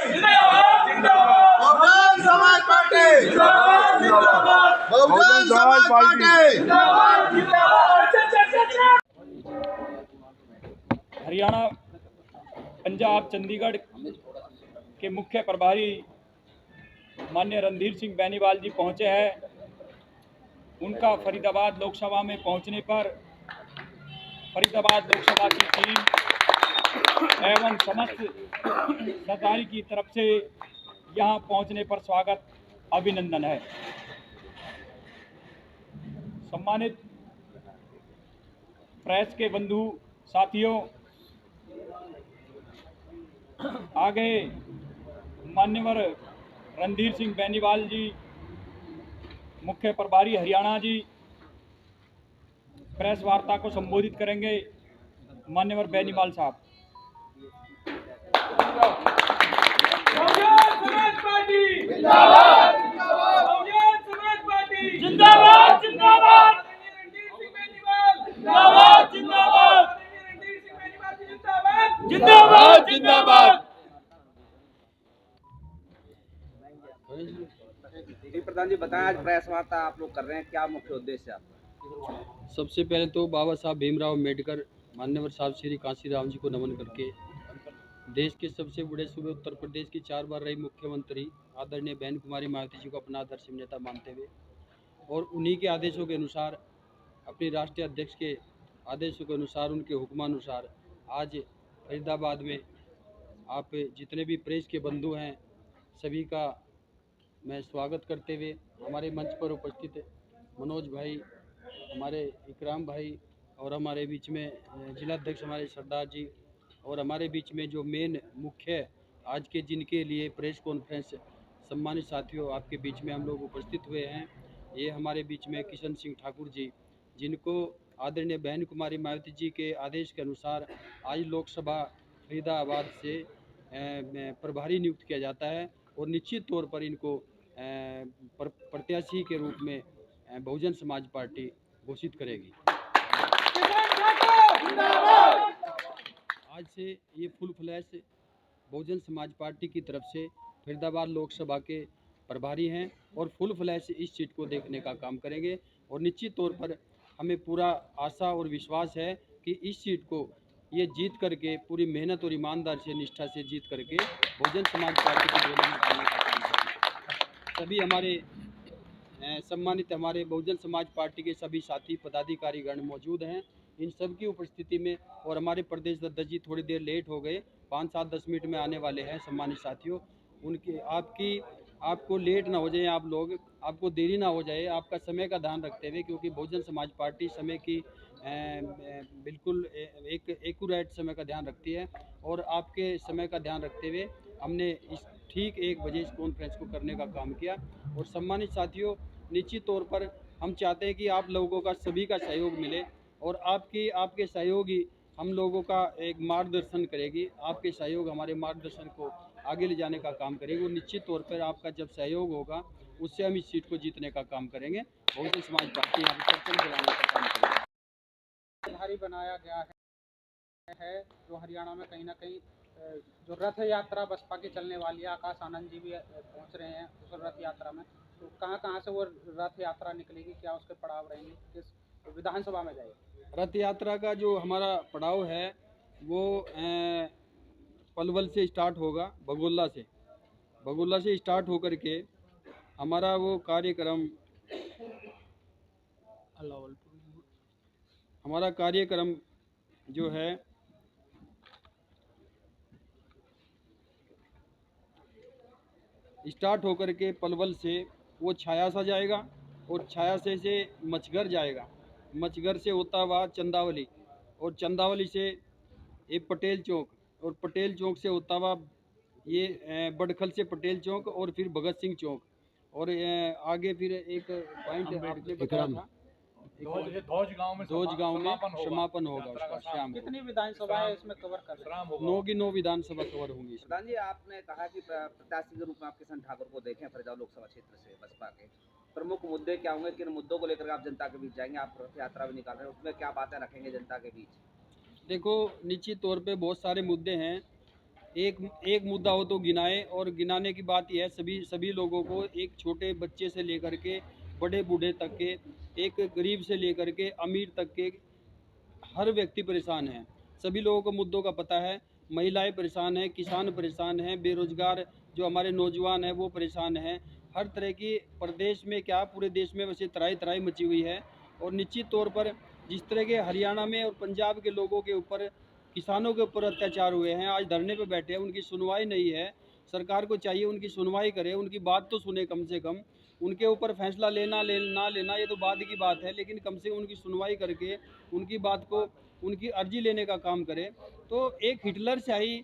Bahujan Samaj party Bahujan Samaj party. Haryana, Punjab, Chandigarh के मुख्य प्रभारी माननीय रणधीर सिंह बेनीवाल जी पहुंचे हैं। उनका फरीदाबाद लोकसभा में पहुंचने पर फरीदाबाद लोकसभा की टीम एवं समस्त सरकारी की तरफ से यहां पहुंचने पर स्वागत अभिनंदन है। सम्मानित प्रेस के बंधु साथियों, आगे मान्यवर रणधीर सिंह बेनीवाल जी, मुख्य प्रभारी हरियाणा जी, प्रेस वार्ता को संबोधित करेंगे। मान्यवर बेनीवाल साहब। जिंदाबाद जिंदाबाद जिंदाबाद जिंदाबाद। प्रधान जी बताएं, आज प्रेस वार्ता आप लोग कर रहे हैं, क्या मुख्य उद्देश्य है आपका? सबसे पहले तो बाबा साहब भीमराव अम्बेडकर मान्यवर साहब श्री कांशीराम जी को नमन करके देश के सबसे बड़े सूबे उत्तर प्रदेश की 4 बार रही मुख्यमंत्री आदरणीय बहन कुमारी मायावती जी को अपना आदर्श नेता मानते हुए और उन्हीं के आदेशों के अनुसार, अपने राष्ट्रीय अध्यक्ष के आदेशों के अनुसार, उनके हुक्मानुसार आज फरीदाबाद में आप जितने भी प्रेस के बंधु हैं सभी का मैं स्वागत करते हुए हमारे मंच पर उपस्थित मनोज भाई, हमारे इकराम भाई और हमारे बीच में जिलाध्यक्ष हमारे सरदार जी और हमारे बीच में जो मेन मुख्य आज के जिनके लिए प्रेस कॉन्फ्रेंस सम्मानित साथियों आपके बीच में हम लोग उपस्थित हुए हैं, ये हमारे बीच में किशन सिंह ठाकुर जी, जिनको आदरणीय बहन कुमारी मायावती जी के आदेश के अनुसार आज लोकसभा फरीदाबाद से प्रभारी नियुक्त किया जाता है और निश्चित तौर पर इनको प्रत्याशी के रूप में बहुजन समाज पार्टी घोषित करेगी। आज से ये full flash Bahujan Samaj party की तरफ से फरीदाबाद लोकसभा के प्रभारी हैं और फुल फ्लैश इस सीट को देखने का काम करेंगे और निश्चित तौर पर हमें पूरा आशा और विश्वास है कि इस सीट को ये जीत करके पूरी मेहनत और ईमानदार से निष्ठा से जीत करके बहुजन समाज पार्टी की गोद में डालने का काम करेंगे। सभी हमारे सम्मानित हमारे बहुजन समाज पार्टी के सभी साथी पदाधिकारीगण मौजूद हैं, इन सब की उपस्थिति में, और हमारे प्रदेश अध्यक्ष जी थोड़ी देर लेट हो गए, 5-7-10 मिनट में आने वाले हैं। सम्मानित साथियों, उनके आपको लेट ना हो जाए, आप लोग आपको देरी ना हो जाए, आपका समय का ध्यान रखते हुए, क्योंकि बहुजन समाज पार्टी समय की बिल्कुल एक एक्यूरेट समय का ध्यान रखती है और आपके समय का ध्यान रखते हुए हमने इस ठीक 1 बजे इस कॉन्फ्रेंस को करने का काम किया। और सम्मानित साथियों, निश्चित तौर पर हम चाहते हैं कि आप लोगों का सभी का सहयोग मिले और आपके सहयोग ही हम लोगों का एक मार्गदर्शन करेगी, आपके सहयोग हमारे मार्गदर्शन को आगे ले जाने का काम करेगी और निश्चित तौर पर आपका जब सहयोग होगा उससे हम इस सीट को जीतने का काम करेंगे। बहुजन समाज पार्टी यहाँ पर परचम दिलाने का काम करेगी। प्रभारी बनाया गया है जो हरियाणा में कहीं ना कहीं जो रथ यात्रा बसपा की चलने वाली है, आकाश आनंद जी भी पहुंच रहे हैं उस रथ यात्रा में, तो कहाँ से वो रथ यात्रा निकलेगी, क्या उसके पड़ाव रहेंगे, किस विधानसभा में जाएगी? रथ यात्रा का जो हमारा पड़ाव है वो पलवल से स्टार्ट होगा, बगोला से स्टार्ट होकर के हमारा वो कार्यक्रम जो है स्टार्ट होकर के पलवल से वो छायासा जाएगा और छायासे से मचगर जाएगा, मचगर से होता हुआ चंदावली और चंदावली से एक पटेल चौक और पटेल चौक से होता हुआ ये बड़खल से पटेल चौक और फिर भगत सिंह चौक और आगे फिर एक पॉइंट आपने बताया था दोज गांव में समापन होगा उसका शाम। कितनी विधानसभाएं इसमें कवर कर रहे हैं? 9 की 9 विधानसभा कवर होंगी। प्रधान जी, आपने कहा कि प्रत्याशी के रूप में आप किशन ठाकुर को देखें फरीदाबाद लोकसभा क्षेत्र से बसपा के प्रमुख मुद्दे क्या होंगे, किन मुद्दों को लेकर आप जनता के बीच जाएंगे? आप रथ यात्रा भी निकाल रहे हैं, उसमें क्या बातें रखेंगे जनता के बीच? देखो, निश्चित तौर पे बहुत सारे मुद्दे हैं एक मुद्दा हो तो गिनाए, और गिनाने की बात यह है सभी लोगों को, एक छोटे बच्चे से लेकर के बड़े बूढ़े तक के, एक गरीब से लेकर के अमीर तक के, हर व्यक्ति परेशान है। सभी लोगों को मुद्दों का पता है। महिलाएं परेशान हैं, किसान परेशान हैं, बेरोजगार जो हमारे नौजवान हैं वो परेशान हैं। हर तरह की प्रदेश में क्या पूरे देश में वैसे तराई तराई मची हुई है। और निश्चित तौर पर जिस तरह के हरियाणा में और पंजाब के लोगों के ऊपर, किसानों के ऊपर अत्याचार हुए हैं, आज धरने पे बैठे हैं, उनकी सुनवाई नहीं है। सरकार को चाहिए उनकी सुनवाई करे, उनकी बात तो सुने कम से कम। उनके ऊपर फैसला ना लेना ये तो बाद की बात है, लेकिन कम से कम उनकी सुनवाई करके उनकी बात को, उनकी अर्जी लेने का काम करे। तो एक हिटलर शाही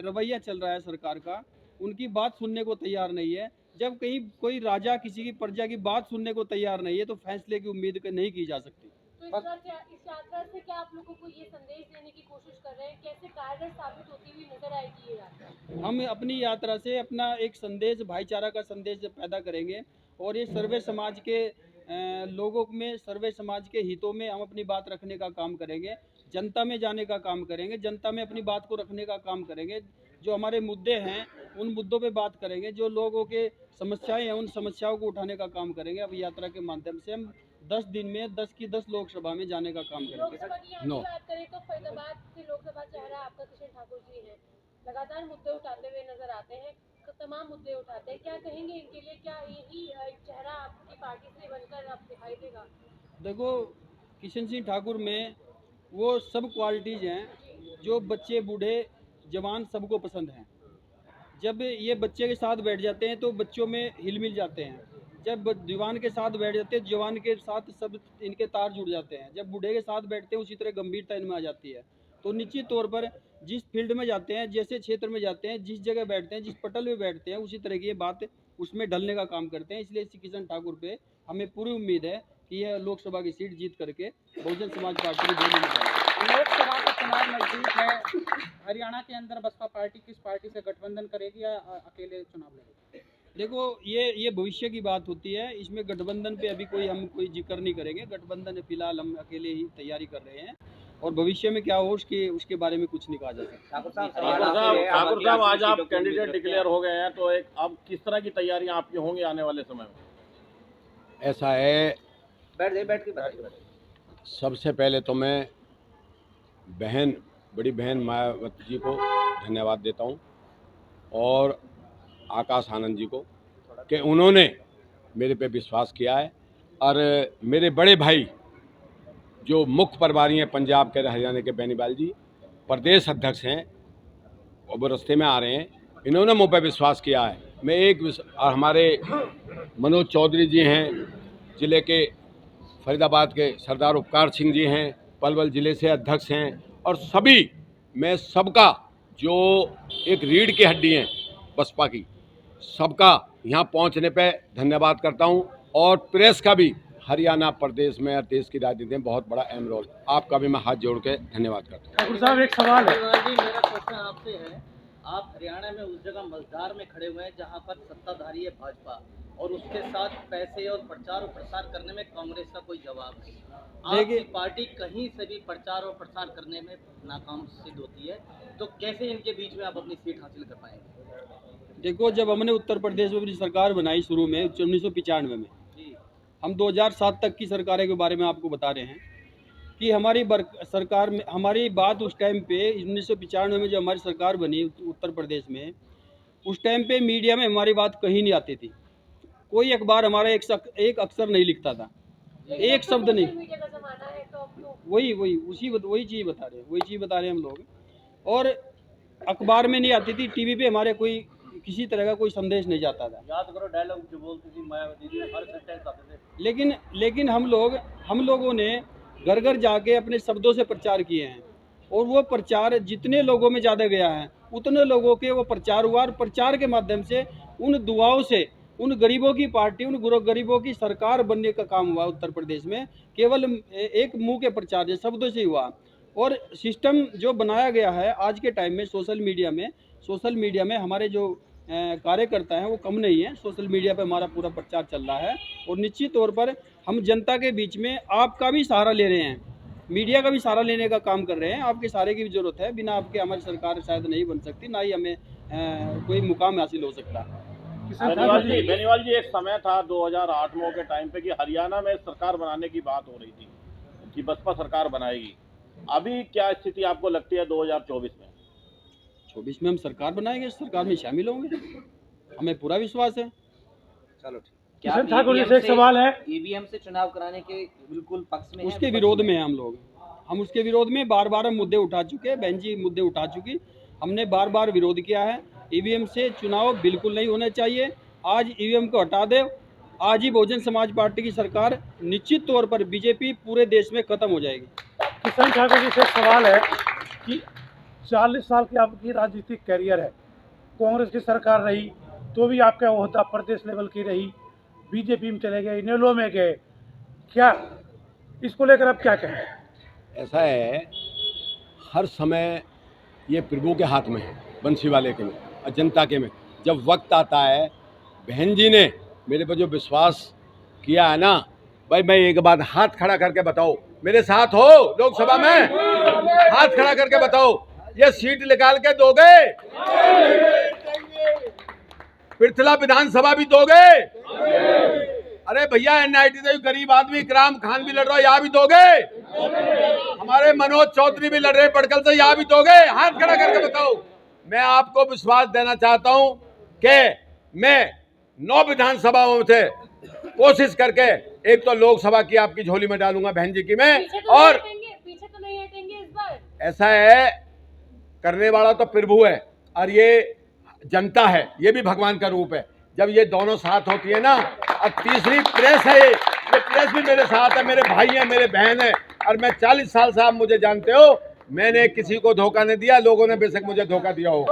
रवैया चल रहा है सरकार का, उनकी बात सुनने को तैयार नहीं है। जब कहीं कोई राजा किसी की प्रजा की बात सुनने को तैयार नहीं है तो फैसले की उम्मीद नहीं की जा सकती। तो इस यात्रा से क्या आप लोगों को ये संदेश देने की कोशिश कर रहे हैं, कैसे कारगर साबित होती हुई नजर आएगी ये यात्रा? हम अपनी यात्रा से अपना एक संदेश, भाईचारा का संदेश पैदा करेंगे, और ये सर्वे समाज के लोगों में, सर्वे समाज के हितों में हम अपनी बात रखने का काम करेंगे, जनता में जाने का काम करेंगे, जनता में अपनी बात को रखने का काम करेंगे। जो हमारे मुद्दे हैं उन मुद्दों पे बात करेंगे, जो लोगों के समस्याएं हैं उन समस्याओं को उठाने का काम करेंगे। अब यात्रा के माध्यम से हम 10 दिन में 10 की 10 लोकसभा में जाने का काम करेंगे। लोकसभा की यहाँ की बात करें तो फरीदाबाद से लोकसभा चेहरा आपका किशन ठाकुर जी है, लगातार मुद्दे उठाते हुए नजर आते हैं, तमाम मुद्दे उठाते हैं। क्या कहेंगे इनके लिए? क्या यही चेहरा आपकी पार्टी से बनकर अब दिखाई देगा? देखो, किशन सिंह ठाकुर में वो सब क्वालिटीज़ हैं जो बच्चे बूढ़े जवान सबको पसंद हैं। जब ये बच्चे के साथ बैठ जाते हैं तो बच्चों में हिल मिल जाते हैं। जब जवान के साथ बैठ जाते हैं, जवान के साथ सब इनके तार जुड़ जाते हैं। जब बूढ़े के साथ बैठते हैं उसी तरह गंभीरता इनमें आ जाती है। तो निश्चित तौर पर जिस फील्ड में जाते हैं, जैसे क्षेत्र में जाते हैं, जिस जगह बैठते हैं, जिस पटल में बैठते हैं, उसी तरह की ये बात उसमें ढलने का काम करते हैं। इसलिए किशन ठाकुर पे हमें पूरी उम्मीद है कि यह लोकसभा की सीट जीत करके बहुजन समाज पार्टी को जोड़ने में। लोकसभा का चुनाव नजदीक है, हरियाणा के अंदर बसपा पार्टी किस पार्टी से गठबंधन करेगी या अकेले चुनाव लड़ेगी? देखो, ये भविष्य की बात होती है, इसमें गठबंधन पे अभी हम कोई जिक्र नहीं करेंगे। गठबंधन फिलहाल हम अकेले ही तैयारी कर रहे हैं, और भविष्य में क्या हो उसके बारे में कुछ नहीं कहा जा सकता। ठाकुर साहब, आज आप कैंडिडेट डिक्लेयर हो गए हैं, तो एक अब किस तरह की तैयारियां आपकी होंगी आने वाले समय में? ऐसा है, बैठ के सबसे पहले तो मैं बड़ी बहन मायावती जी को धन्यवाद देता हूं, और आकाश आनंद जी को, कि उन्होंने मेरे पे विश्वास किया है। और मेरे बड़े भाई जो मुख्य प्रभारी हैं पंजाब के, हरियाणा के, बेनीवाल जी प्रदेश अध्यक्ष हैं, और वो रास्ते में आ रहे हैं, इन्होंने मुझ पर विश्वास किया है। मैं और हमारे मनोज चौधरी जी हैं, ज़िले के फरीदाबाद के सरदार उपकार सिंह जी हैं, पलवल ज़िले से अध्यक्ष हैं, और सभी, मैं सबका जो एक रीढ़ की हड्डी हैं बसपा की, सबका यहाँ पहुँचने पे धन्यवाद करता हूँ। और प्रेस का भी हरियाणा प्रदेश में और देश की राजनीति में बहुत बड़ा अहम रोल, आपका भी मैं हाथ जोड़ के धन्यवाद करता हूँ। ठाकुर साहब, एक सवाल है। मेरा क्वेश्चन आपसे है, आप हरियाणा में उस जगह मझधार में खड़े हुए हैं जहां पर सत्ताधारी है भाजपा, और उसके साथ पैसे और प्रचार और प्रसार करने में कांग्रेस का कोई जवाब नहीं। आपकी पार्टी कहीं से भी प्रचार और प्रसार करने में नाकाम सिद्ध होती है, तो कैसे इनके बीच में आप अपनी सीट हासिल कर पाएंगे? देखो, जब हमने उत्तर प्रदेश में अपनी सरकार बनाई शुरू में 1995 में, हम 2007 तक की सरकारों के बारे में आपको बता रहे हैं कि हमारी सरकार में, हमारी बात उस टाइम पे 1995 में जब हमारी सरकार बनी उत्तर प्रदेश में, उस टाइम पे मीडिया में हमारी बात कहीं नहीं आती थी। कोई अखबार हमारा एक अक्षर नहीं लिखता था, एक शब्द नहीं। वही चीज़ बता रहे हैं हम लोग। और अखबार में नहीं आती थी, टीवी पे हमारे कोई किसी तरह का कोई संदेश नहीं जाता था। याद करो डायलॉग जो बोलती थी मायावती जी, हर सेंटेंस आते थे। लेकिन हम लोगों ने घर घर जाके अपने शब्दों से प्रचार किए हैं, और वो प्रचार जितने लोगों में ज़्यादा गया है उतने लोगों के वो प्रचार हुआ। और प्रचार के माध्यम से उन दुआओं से उन गरीबों की पार्टी, उन गरीबों की सरकार बनने का काम हुआ उत्तर प्रदेश में। केवल एक मुंह के प्रचार से, शब्दों से हुआ। और सिस्टम जो बनाया गया है आज के टाइम में सोशल मीडिया में हमारे जो कार्यकर्ता हैं वो कम नहीं है। सोशल मीडिया पे हमारा पूरा प्रचार चल रहा है, और निश्चित तौर पर हम जनता के बीच में आपका भी सहारा ले रहे हैं। मीडिया का भी सहारा लेने का काम कर रहे हैं। आपके सहारे की भी जरूरत है, बिना आपके हमारी सरकार शायद नहीं बन सकती, ना ही हमें कोई मुकाम हासिल हो सकता। बेनीवाल जी एक समय था 2008 के टाइम पे कि हरियाणा में सरकार बनाने की बात हो रही थी कि बसपा सरकार बनाएगी। अभी क्या स्थिति आपको लगती है 2024 में? 24 में हम सरकार बनाएंगे, सरकार में शामिल होंगे, हमें पूरा विश्वास है। चलो ठीक। किशन ठाकुर जी से एक सवाल है, ईवीएम से चुनाव कराने के बिल्कुल पक्ष में उसके विरोध में हैं हम लोग। हम उसके विरोध में बार बार हम मुद्दे उठा चुके हैं, बहन जी मुद्दे उठा चुकी, हमने बार बार विरोध किया है। ईवीएम से चुनाव बिल्कुल नहीं होने चाहिए। आज ईवीएम को हटा दे, आज ही बहुजन समाज पार्टी की सरकार निश्चित तौर पर बीजेपी पूरे देश में खत्म हो जाएगी। किशन ठाकुर जी से एक सवाल है कि 40 साल की आपकी राजनीतिक कैरियर है, कांग्रेस की सरकार रही तो भी आपका ओहदा प्रदेश लेवल की रही, बीजेपी में चले गए, इनेलो में गए, क्या इसको लेकर आप क्या कहें? ऐसा है, हर समय ये प्रभु के हाथ में है, बंसी वाले के में और जनता के में। जब वक्त आता है, बहन जी ने मेरे पर जो विश्वास किया है ना भाई, मैं एक बात हाथ खड़ा करके बताओ, मेरे साथ हो लोकसभा में, हाथ खड़ा करके बताओ, ये सीट निकाल के दोगे? पृथला विधानसभा भी दोगे? अरे भैया एनआईटी तो गरीब आदमी इकराम खान भी लड़ रहा है, यहाँ भी दोगे? हमारे मनोज चौधरी भी लड़ रहे पड़कल से, यहाँ भी दोगे? हाथ खड़ा करके बताओ। मैं आपको विश्वास देना चाहता हूं कि मैं 9 विधानसभाओं से कोशिश करके एक तो लोकसभा की आपकी झोली में डालूंगा बहन जी की मैं, और पीछे तो नहीं हटेंगे इस बार। ऐसा है, करने वाला तो प्रभु है और ये जनता है, ये भी भगवान का रूप है। जब ये दोनों साथ होती है ना, और तीसरी प्रेस है, ये प्रेस भी मेरे साथ है, मेरे भाई हैं, मेरे बहन है, और मैं 40 साल से, आप मुझे जानते हो, मैंने किसी को धोखा नहीं दिया, लोगों ने बेशक मुझे धोखा दिया हो।